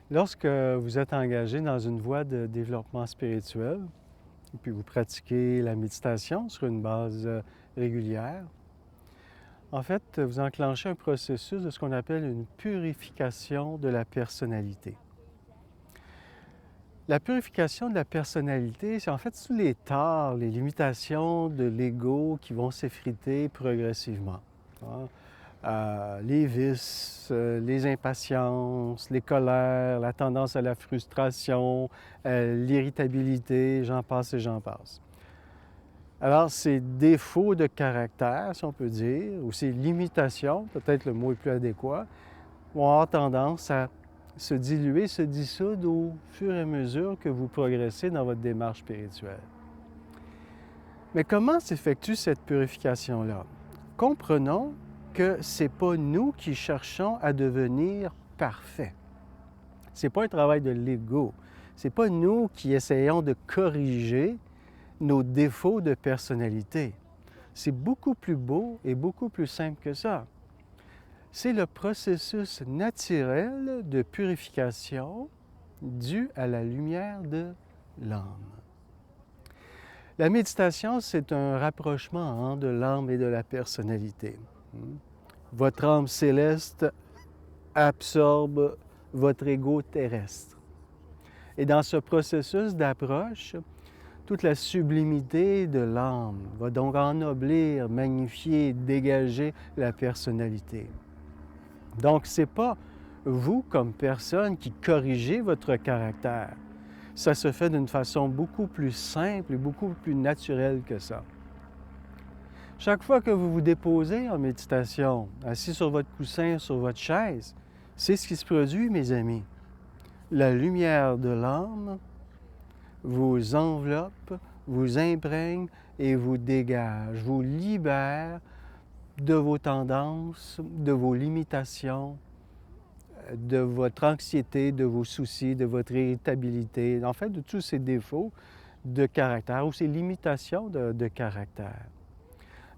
Lorsque vous êtes engagé dans une voie de développement spirituel, et puis vous pratiquez la méditation sur une base régulière, en fait, vous enclenchez un processus de ce qu'on appelle une purification de la personnalité. La purification de la personnalité, c'est en fait tous les torts, les limitations de l'ego qui vont s'effriter progressivement, hein. Les vices, les impatiences, les colères, la tendance à la frustration, l'irritabilité, j'en passe et j'en passe. Alors, ces défauts de caractère, si on peut dire, ou ces limitations, peut-être le mot est plus adéquat, vont avoir tendance à se diluer, se dissoudre au fur et à mesure que vous progressez dans votre démarche spirituelle. Mais comment s'effectue cette purification-là? Comprenons que ce n'est pas nous qui cherchons à devenir parfaits. Ce n'est pas un travail de l'ego. Ce n'est pas nous qui essayons de corriger nos défauts de personnalité. C'est beaucoup plus beau et beaucoup plus simple que ça. C'est le processus naturel de purification dû à la lumière de l'âme. La méditation, c'est un rapprochement de l'âme et de la personnalité. Votre âme céleste absorbe votre ego terrestre. Et dans ce processus d'approche, toute la sublimité de l'âme va donc ennoblir, magnifier, dégager la personnalité. Donc, ce n'est pas vous, comme personne, qui corrigez votre caractère. Ça se fait d'une façon beaucoup plus simple et beaucoup plus naturelle que ça. Chaque fois que vous vous déposez en méditation, assis sur votre coussin, sur votre chaise, c'est ce qui se produit, mes amis. La lumière de l'âme vous enveloppe, vous imprègne et vous dégage, vous libère de vos tendances, de vos limitations, de votre anxiété, de vos soucis, de votre irritabilité, en fait de tous ces défauts de caractère ou ces limitations de caractère.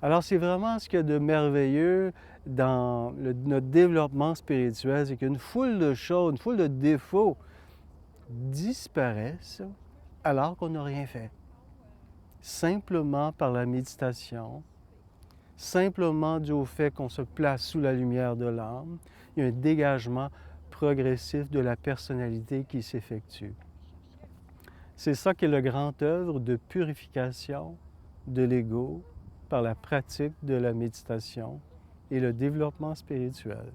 Alors c'est vraiment ce qu'il y a de merveilleux dans notre développement spirituel, c'est qu'une foule de choses, une foule de défauts disparaissent alors qu'on n'a rien fait. Simplement par la méditation, simplement dû au fait qu'on se place sous la lumière de l'âme, il y a un dégagement progressif de la personnalité qui s'effectue. C'est ça qui est le grand œuvre de purification de l'ego par la pratique de la méditation et le développement spirituel.